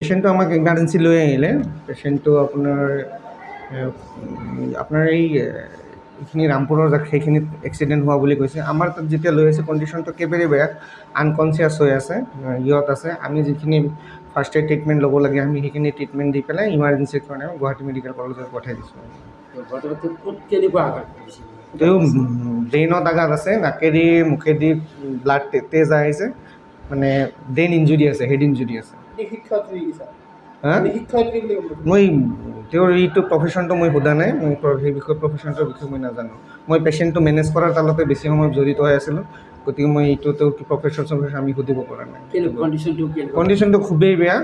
পেশেন্টটো আমাক ইমাৰ্জেঞ্চি লৈ আহিলে। পেশেন্টটো আপোনাৰ এইখিনি ৰামপুৰৰ সেইখিনিত এক্সিডেণ্ট হোৱা বুলি কৈছে। আমাৰ তাত যেতিয়া লৈ আছে কণ্ডিশ্যনটো একেবাৰে বেয়া, আনকনচিয়াছ হৈ আছে, ইয়ত আছে। আমি যিখিনি ফাৰ্ষ্ট এড ট্ৰিটমেণ্ট ল'ব লাগে আমি সেইখিনি ট্ৰিটমেণ্ট দি পেলাই ইমাৰ্জেঞ্চিৰ কাৰণে গুৱাহাটী মেডিকেল কলেজত পঠাই দিছোঁ। তেওঁ ব্ৰেইনত আঘাত আছে, নাকেদি মুখেদি ব্লাড তেজ আহিছে, মানে ব্ৰেইন ইঞ্জুৰি আছে, হেড ইঞ্জুৰি আছে। মই তেওঁৰ এইটো প্ৰফেশ্যনটো মই সোধা নাই, মই সেই বিষয়ে প্ৰফেশ্যনটোৰ বিষয়ে মই নাজানো। মই পেচেণ্টটো মেনেজ কৰাৰ তালতে বেছি সময় জড়িত হৈ আছিলোঁ, গতিকে মই এইটো তেওঁৰ প্ৰফেশ্যন আমি সুধিব পৰা নাই। কণ্ডিশ্যনটো খুবেই বেয়া,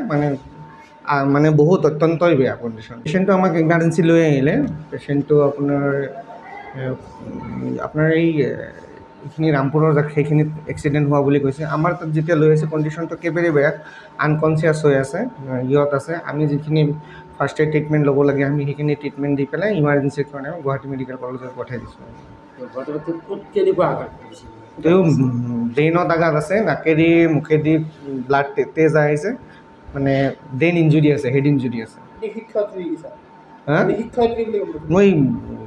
মানে বহুত অত্যন্তই বেয়া কণ্ডিশ্যন। পেচেণ্টটো আমাক ইমাৰ্জেঞ্চি লৈ আহিলে। পেচেণ্টটো আপোনাৰ এইখিনি ৰামপুৰৰ সেইখিনিত এক্সিডেণ্ট হোৱা বুলি কৈছে। আমাৰ তাত যেতিয়া লৈ আছে কণ্ডিশ্যনটো একেবাৰে বেয়া, আনকনচিয়াছ হৈ আছে, ইয়ত আছে। আমি যিখিনি ফাৰ্ষ্ট এড ট্ৰিটমেণ্ট ল'ব লাগে আমি সেইখিনি ট্ৰিটমেণ্ট দি পেলাই ইমাৰ্জেঞ্চিৰ কাৰণে গুৱাহাটী মেডিকেল কলেজত পঠাই দিছোঁ। তেওঁ ব্ৰেইনত আঘাত আছে, নাকেদি মুখেদি ব্লাড তেজ আহিছে, মানে ব্ৰেইন ইঞ্জুৰি আছে, হেড ইঞ্জুৰি আছে। মই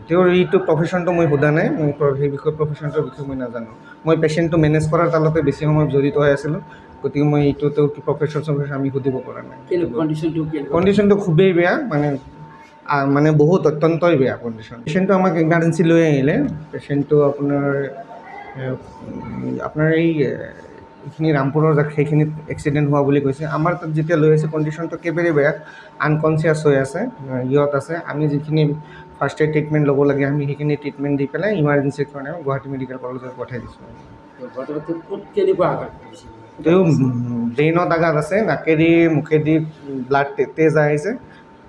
তেওঁৰ এইটো প্ৰফেশ্যনটো মই সোধা নাই, মই সেই বিষয়ে প্ৰফেশ্যনটোৰ বিষয়ে মই নাজানো। মই পেচেণ্টটো মেনেজ কৰাৰ তালতে বেছি সময় জড়িত হৈ আছিলোঁ, গতিকে মই এইটো তেওঁৰ প্ৰফেশ্যন আমি সুধিব পৰা নাই। কণ্ডিশ্যনটো খুবেই বেয়া, মানে বহুত অত্যন্তই বেয়া কণ্ডিশ্যন। পেচেণ্টটো আমাক ইমাৰ্জেঞ্চি লৈ আহিলে। পেচেণ্টটো আপোনাৰ এইখিনি ৰামপুৰৰ সেইখিনিত এক্সিডেণ্ট হোৱা বুলি কৈছে। আমাৰ তাত যেতিয়া লৈ আছে কণ্ডিশ্যনটো একেবাৰে বেয়া, আনকনচিয়াছ হৈ আছে, ইয়ত আছে। আমি যিখিনি ফাৰ্ষ্ট এড ট্ৰিটমেণ্ট ল'ব লাগে আমি সেইখিনি ট্ৰিটমেণ্ট দি পেলাই ইমাৰ্জেঞ্চিৰ কাৰণে গুৱাহাটী মেডিকেল কলেজত পঠাই দিছোঁ। তেওঁ ব্ৰেইনত আঘাত আছে, নাকেদি মুখেদি ব্লাড তেজ আহিছে,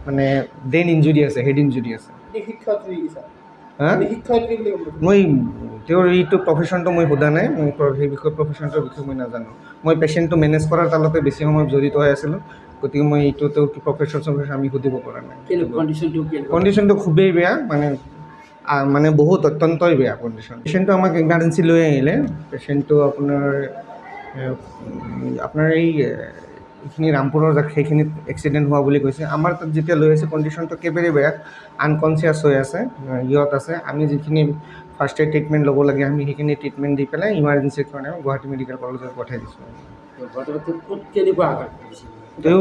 মানে ব্ৰেইন ইঞ্জুৰি আছে, হেড ইঞ্জুৰি আছে। মই তেওঁৰ এইটো প্ৰফেশ্যনটো মই সোধা নাই, মই সেই বিষয়ে প্ৰফেশ্যনটোৰ বিষয়ে মই নাজানো। মই পেচেণ্টটো মেনেজ কৰাৰ তালতে বেছি সময় জড়িত হৈ আছিলোঁ, গতিকে মই এইটো তেওঁৰ প্ৰফেশ্যন আমি সুধিব পৰা নাই। কণ্ডিশ্যনটো খুবেই বেয়া, মানে বহুত অত্যন্তই বেয়া কণ্ডিশ্যন। পেচেণ্টটো আমাক ইমাৰ্জেঞ্চি লৈ আহিলে। পেচেণ্টটো আপোনাৰ এইখিনি ৰামপুৰৰ সেইখিনিত এক্সিডেণ্ট হোৱা বুলি কৈছে। আমাৰ তাত যেতিয়া লৈ আছে কণ্ডিশ্যনটো একেবাৰে বেয়া, আনকনচিয়াছ হৈ আছে, ইয়ত আছে। আমি যিখিনি ফাৰ্ষ্ট এড ট্ৰিটমেণ্ট ল'ব লাগে আমি সেইখিনি ট্ৰিটমেণ্ট দি পেলাই ইমাৰ্জেঞ্চিৰ কাৰণে গুৱাহাটী মেডিকেল কলেজত পঠাই দিছোঁ। তেওঁ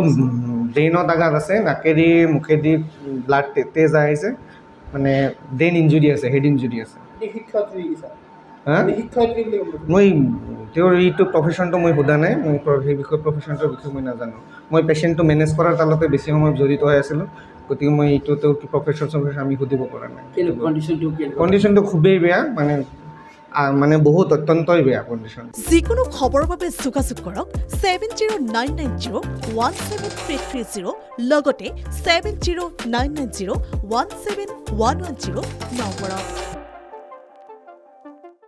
ব্ৰেইনত আঘাত আছে, নাকেদি মুখেদি ব্লাড তেজ আহিছে, মানে ব্ৰেইন ইঞ্জুৰি আছে, হেড ইঞ্জুৰি আছে। মই তেওঁৰ এইটো প্ৰফেশ্যনটো মই সোধা নাই, মই সেই বিষয়ে প্ৰফেশ্যনটোৰ বিষয়ে মই নাজানো। মই পেচেণ্টটো মেনেজ কৰাৰ তালতে বেছি সময় জড়িত হৈ আছিলোঁ, গতিকে মই এইটো তেওঁৰ প্ৰফেশ্যন আমি সুধিব পৰা নাই। কণ্ডিশ্যনটো খুবেই বেয়া, মানে বহুত অত্যন্তই বেয়া কণ্ডিশ্যন। যিকোনো খবৰৰ বাবে যোগাযোগ কৰক 7099017330 লগতে 7099017110 নম্বৰত।